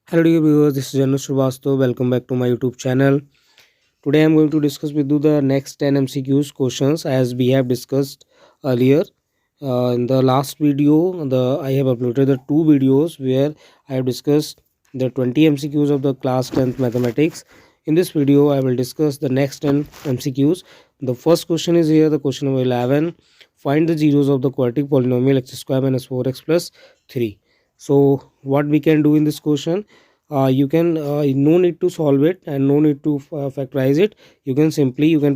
Hello dear viewers, this is Janu Srivastav. Welcome back to my YouTube channel. Today I am going to discuss with you the next 10 MCQs questions as we have discussed earlier. In the last video, I have uploaded the two videos where I have discussed the 20 MCQs of the class 10th mathematics. In this video, I will discuss the next 10 MCQs. The first question is here, the question number 11. Find the zeros of the quadratic polynomial x square minus 4x plus 3. So what we can do in this question, you can no need to solve it and no need to factorize it. You can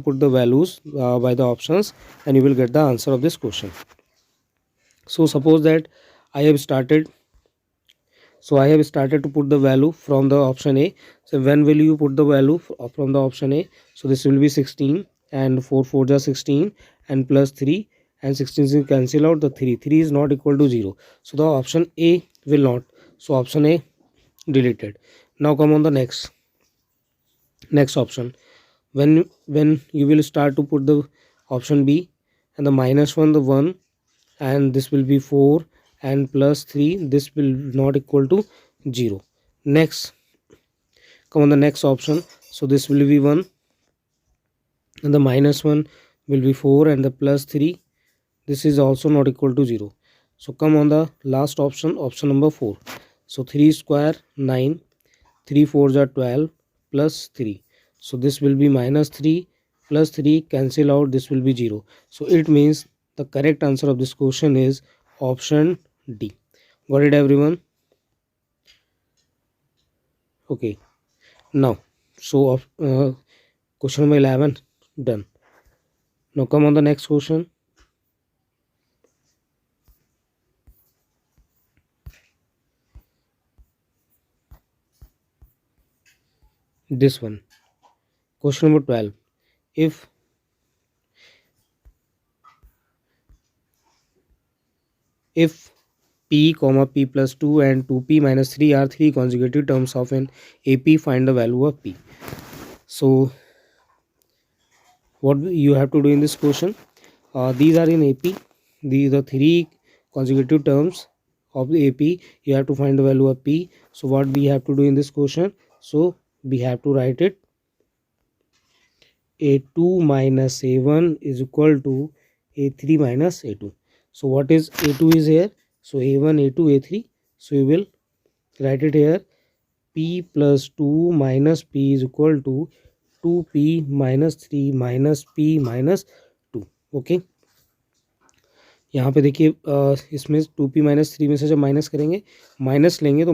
put the values by the options and you will get the answer of this question. So suppose that I have started to put the value from the option A. So when will you put the value from the option A? So this will be 16 and 4 4 are 16 and plus 3 and 16 will cancel out the 3. 3 is not equal to 0. So the option A will not. So option A deleted. Now come on the next option. When you will start to put the option B and the minus 1 the 1 and this will be 4 and plus 3, this will not equal to 0. Next, come on the next option. So this will be 1 and the minus 1 will be 4 and the plus 3, this is also not equal to 0. So come on the last option, option number 4. So 3 square 9, 3 4s are 12 plus 3. So this will be minus 3 plus 3 cancel out, this will be 0. So it means the correct answer of this question is option D. Got it everyone? Okay. Now, so question number 11 done. Now come on the next question. This one. Question number 12. If p comma p plus 2 and 2p minus 3 are three consecutive terms of an AP, find the value of p. So what you have to do in this question, these are in AP, these are three consecutive terms of the AP. You have to find the value of p. So what we have to do in this question, so we have to write it a2 minus a1 is equal to a3 minus a2. So what is a2 is here, so a1 a2 a3. So you will write it here, p plus 2 minus p is equal to 2p minus 3 minus p minus 2. Okay, यहाँ पे देखिए इसमें 2p minus 3 में से जब minus करेंगे, minus लेंगे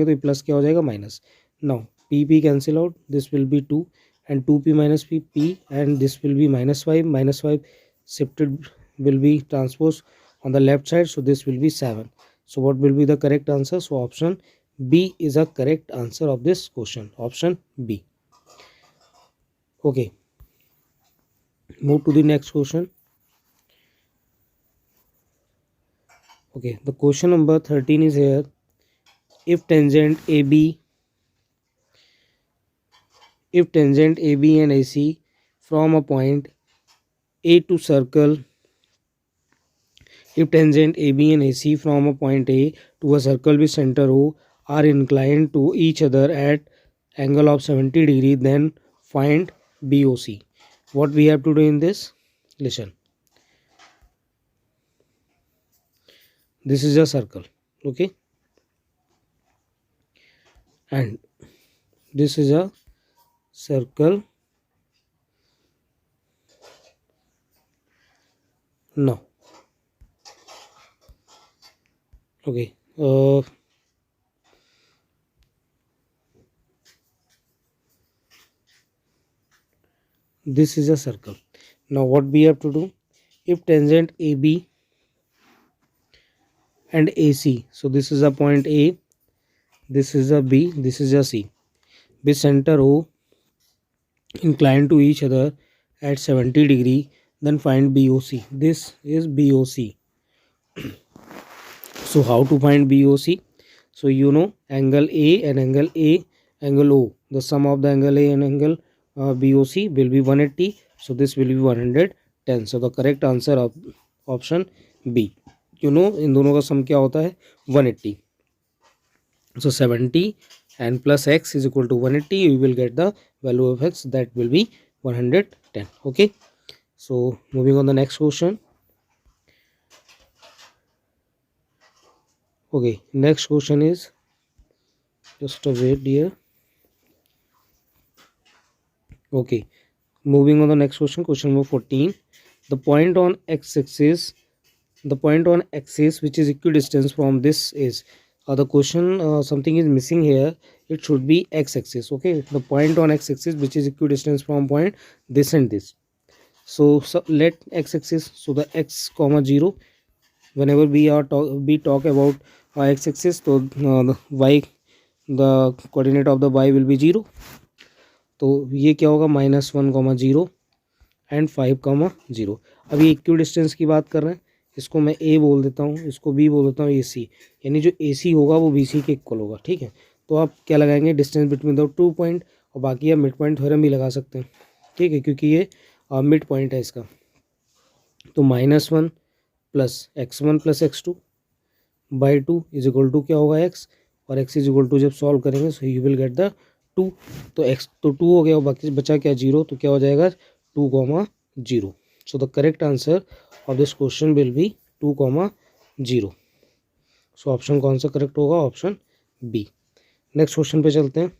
तो प्लस क्या हो जाएगा minus. Now p cancel out, this will be 2 and 2p minus p and this will be minus 5. Minus 5 shifted will be transposed on the left side, so this will be 7. So what will be the correct answer? So option B is a correct answer of this question. Option B. Okay, move to the next question. Okay, the question number 13 is here. If tangent AB and AC from a point A to circle, if tangent AB and AC from a point A to a circle with center O are inclined to each other at angle of 70 degree, then find BOC. What we have to do in this? Listen. This is a circle, okay, and this is a circle. Now, okay, this is a circle. Now what we have to do? If tangent AB and AC, so this is a point A, this is a B, this is a C, with center O inclined to each other at 70 degree, then find BOC. This is BOC. So how to find BOC? So you know angle A and angle O, the sum of the angle A and angle BOC will be 180. So this will be 110. So the correct answer of option B. You know इन दोनों का सम क्या होता है 180. So 70 and plus x is equal to 180, you will get the value of x, that will be 110. Okay, so moving on the next question. Okay, next question is, just a wait here. Okay, moving on the next question, question number 14. The point on x-axis, which is equidistant from this is, the question, something is missing here, it should be x-axis. Okay, the point on x-axis which is equidistant from point this and this. So let x-axis, so the x comma 0, whenever we talk about x-axis, so the y, the coordinate of the y will be 0. तो ये क्या होगा, -1, 0 and 5, 0. अब ये equi distance की बात कर रहे हैं, इसको मैं ए बोल देता हूँ, इसको बी बोल देता हूँ, ए सी, यानी जो ए सी होगा वो बी सी के इक्वल होगा. ठीक है, तो आप क्या लगाएंगे, डिस्टेंस बिटवीन द 2 पॉइंट, और बाकी आप मिड पॉइंट थ्योरम भी लगा सकते हैं. ठीक है, क्योंकि ये मिड पॉइंट है इसका. तो -1 plus x1 plus x2 by 2 is equal to क्या होगा, x, और x इज इक्वल टू जब सॉल्व करेंगे so you will get the 2. तो x तो 2 हो गया, और बाकी बचा क्या, 0, तो क्या हो जाएगा 2, 0. So the correct answer of this question will be 2, 0. So option कौन सा करेक्ट होगा, ऑप्शन बी. नेक्स्ट क्वेश्चन पे चलते हैं.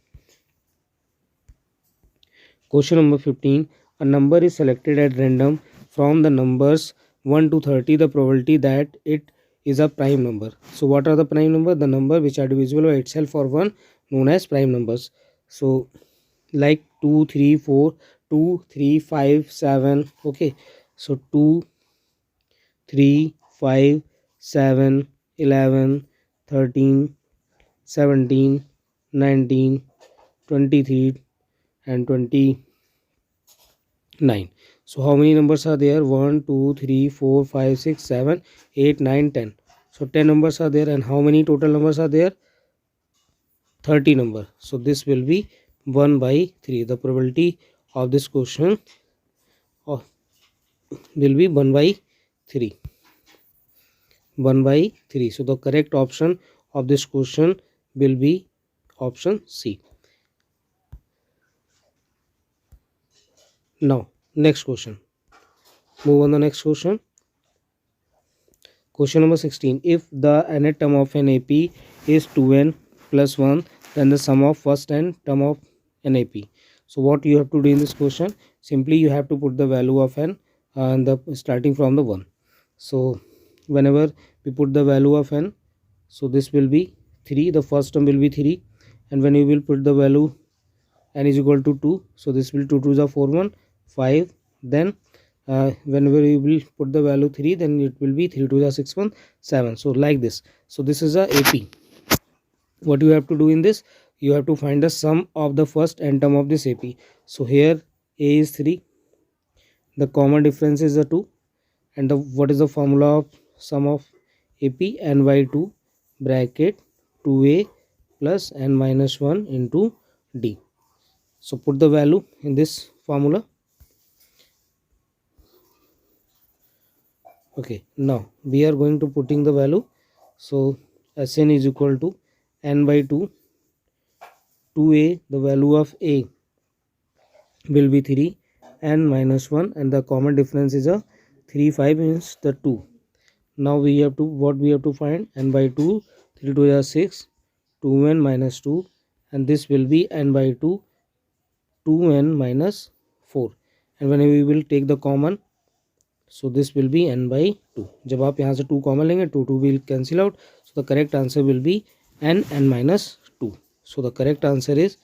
Question number 15. A number is selected at random from the numbers 1 to 30, the probability that it is a prime number. So what are the prime number? The number which are divisible by itself or 1, known as prime numbers. So like 2, 3, 4, 2, 3, 5, 7. Okay, so 2, 3, 5, 7, 11, 13, 17, 19, 23 and 29. So how many numbers are there? 1, 2, 3, 4, 5, 6, 7, 8, 9, 10. So 10 numbers are there, and how many total numbers are there? 30 number. So this will be 1 by 3. The probability of this question will be 1 by 3. 1 by 3. So the correct option of this question will be option C. Now next question. Move on the next question. Question number 16. If the nth term of an AP is 2n plus 1, then the sum of first n term of an AP. So what you have to do in this question? Simply you have to put the value of n starting from the 1. So whenever we put the value of n, so this will be 3, the first term will be 3, and when you will put the value n is equal to 2, so this will 2 2 is 4 1 5, then whenever you will put the value 3, then it will be 3 2 is 6 1 7. So like this. So this is a AP. What you have to do in this, you have to find the sum of the first n term of this AP. So here a is 3, the common difference is the 2, and what is the formula of sum of AP? N by 2 bracket 2a plus n minus 1 into d. So put the value in this formula. Okay, now we are going to putting the value. So Sn is equal to n by 2, 2a, the value of a will be 3, n minus 1, and the common difference is a 3 5 means the 2. Now we have to, what we have to find, n by 2, 3 2 is 6, 2n minus 2, and this will be n by 2, 2n minus 4, and whenever we will take the common, so this will be n by 2. जब आप यहाँ से 2 common लेंगे, 2 2 will cancel out, so the correct answer will be n minus 2. So the correct answer is,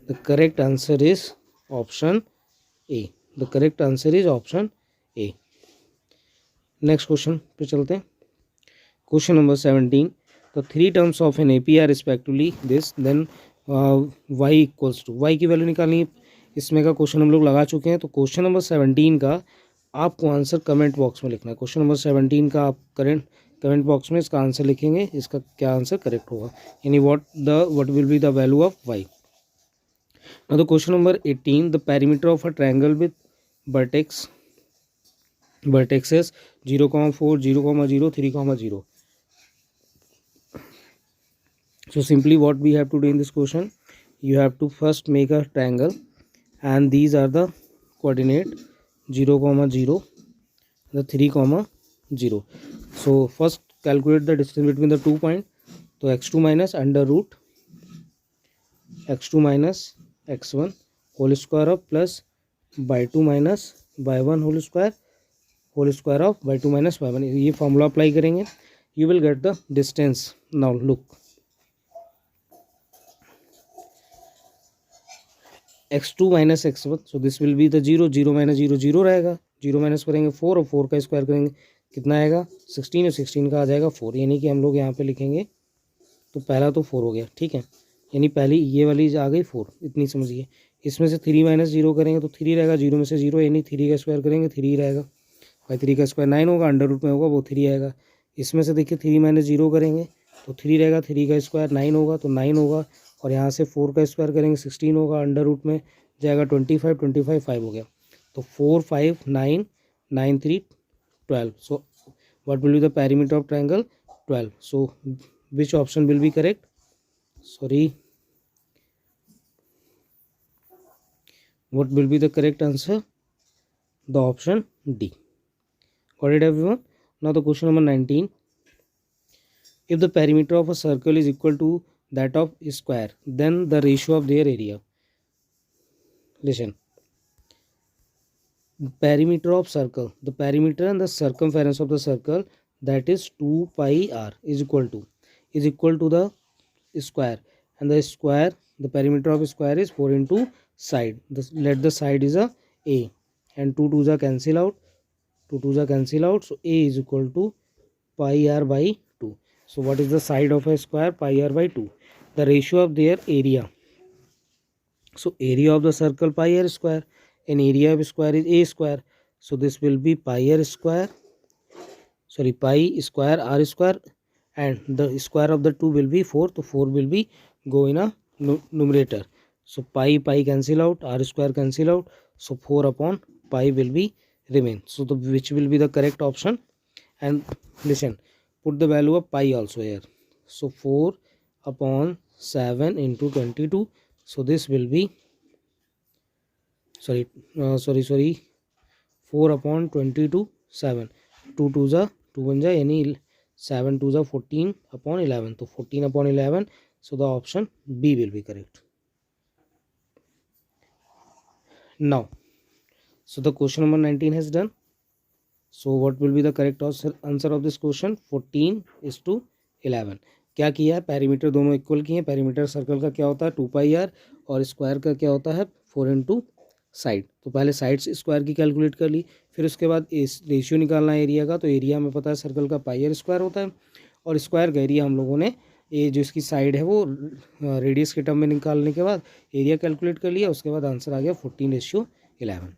the correct answer is option A. The correct answer is option A. Next question पे चलते हैं. Question number 17. The three terms of an AP are respectively this, then y equals to, y की value निकालनी है. इसमें का question हम लोग लगा चुके हैं. तो क्वेश्चन नंबर 17 का आपको आंसर कमेंट बॉक्स में लिखना है. क्वेश्चन नंबर 17 का आप कमेंट बॉक्स में इसका आंसर लिखेंगे, इसका क्या आंसर करेक्ट होगा, यानी what will be the value of y. Now the question number 18. The perimeter of a triangle with vertex vertexes 0, 4, 0, 0, 3, 0. So simply what we have to do in this question, you have to first make a triangle and these are the coordinate 0, 0, the 3, 0. So first calculate the distance between the 2 points. So x2 minus under root x2 minus x1 whole square of plus by 2 minus by 1 whole square of by 2 minus by 1. ये formula apply करेंगे, you will get the distance. Now look, x2 minus x1, so this will be the 0, 0 minus 0 0 रहेगा, 0 minus करेंगे 4 और 4 का square करेंगे कितना आएगा 16 और 16 का आ जाएगा 4, यानी कि हम लोग यहाँ पे लिखेंगे तो पहला तो 4 हो गया, ठीक है, यानी पहली ये वाली आ गई 4, इतनी समझिए। इसमें से 3 माइनस 0 करेंगे तो 3 रहेगा, 0 में से 0 यानी 3 का स्क्वायर करेंगे 3 रहेगा, भाई 3 का स्क्वायर 9 होगा, अंडर रूट में होगा वो 3 आएगा। इसमें से देखिए 3 माइनस 0 करेंगे तो 3 रहेगा, 3 का स्क्वायर 9 होगा तो 9 होगा, और यहाँ से 4 का स्क्वायर करेंगे 16 होगा, अंडर रूट में जाएगा 25, 25 5 हो गया, तो 4 5 9 9 3 12। So what will be the perimeter of triangle 12। So which option will be correct, sorry, what will be the correct answer? The option D. Got it everyone? Now the question number 19. If the perimeter of a circle is equal to that of a square, then the ratio of their area. Listen. Perimeter of circle. The perimeter and the circumference of the circle, that is 2 pi r is equal to the square, and the square, the perimeter of a square is 4 into side. Let the side is a and 2 2s cancel out, 2 2s cancel out, so a is equal to pi r by 2. So what is the side of a square? Pi r by 2. The ratio of their area, so area of the circle pi r square and area of square is a square, so this will be pi r square, sorry, pi square r square, and the square of the 2 will be 4, so 4 will be go in a numerator. So pi cancel out, r square cancel out, so 4 upon pi will be remain. So which will be the correct option? And listen, put the value of pi also here. So 4 upon 7 into 22. So this will be 4 upon 22 7, 2 2s 2 1 यानी 7 2s 14 upon 11, तो 14 upon 11. So the option B will be correct. Now, so the question number 19 has done. So what will be the correct answer of this question? 14:11. क्या किया है, perimeter दोनों equal किए हैं। Perimeter circle का क्या होता है 2 पाई आर, और स्क्वायर का क्या होता है 4 इंटू साइड। तो पहले साइड से स्क्वायर की कैलकुलेट कर ली, फिर उसके बाद रेशियो निकालना है एरिया का। तो एरिया हमें पता है सर्कल का पाई आर स्क्वायर होता है, और स्क्वायर का एरिया हम लोगों ने ये जो इसकी साइड है वो रेडियस के टर्म में निकालने के बाद एरिया कैलकुलेट कर लिया। उसके बाद आंसर आ गया 14:11।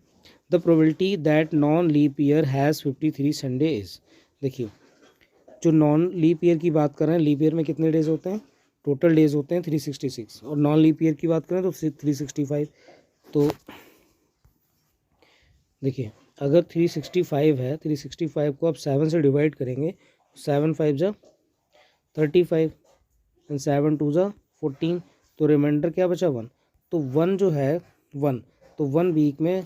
The probability that non leap year has 53 Sunday is. देखिए, जो नॉन लीप ईयर की बात कर रहे हैं, लीप ईयर में कितने डेज होते हैं, टोटल डेज होते हैं 366, और नॉन लीप ईयर की बात करें तो 365। तो देखिए, अगर 365 है, 365 को आप 7 से डिवाइड करेंगे, 7 5 जा 35 एंड 7 2 जा 14, तो रिमाइंडर क्या बचा 1। तो 1 जो है 1, तो 1 वीक में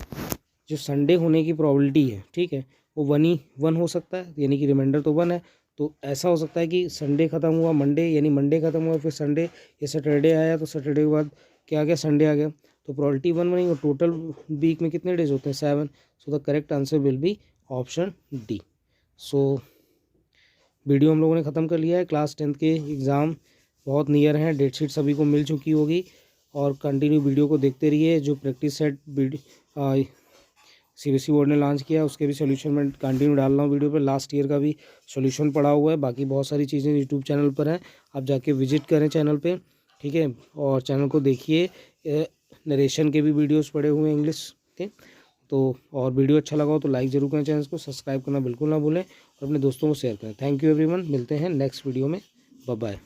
जो संडे होने की प्रोबेबिलिटी है, ठीक है, वो 1 हो सकता है, यानी कि रिमाइंडर तो 1 है। तो ऐसा हो सकता है कि संडे ख़त्म हुआ मंडे, यानी मंडे ख़त्म हुआ फिर संडे या सैटरडे आया, तो सैटरडे के बाद क्या आ गया संडे आ गया, तो प्रोबेबिलिटी 1 बनेगी। और टोटल वीक में कितने डेज होते हैं 7। So the correct answer will be option D. So video हम लोगों ने ख़त्म कर लिया है। क्लास 10th के एग्ज़ाम बहुत नियर हैं, डेट शीट सभी को मिल चुकी होगी, और कंटिन्यू वीडियो को देखते रहिए। जो प्रैक्टिस सेट सीबीएसई बोर्ड ने लॉन्च किया, उसके भी सोल्यूशन मैं कंटिन्यू डाल रहा हूँ वीडियो पे। लास्ट ईयर का भी सोल्यूशन पड़ा हुआ है, बाकी बहुत सारी चीज़ें यूट्यूब चैनल पर हैं, आप जाके विजिट करें चैनल पे, ठीक है, और चैनल को देखिए। नरेशन के भी वीडियोस पड़े हुए हैं इंग्लिश के। तो और वीडियो अच्छा लगा हो तो लाइक ज़रूर करें, चैनल को सब्सक्राइब करना बिल्कुल ना भूलें, और अपने दोस्तों को शेयर करें। थैंक यू एवरीवन, मिलते हैं नेक्स्ट वीडियो में, बाय बाय।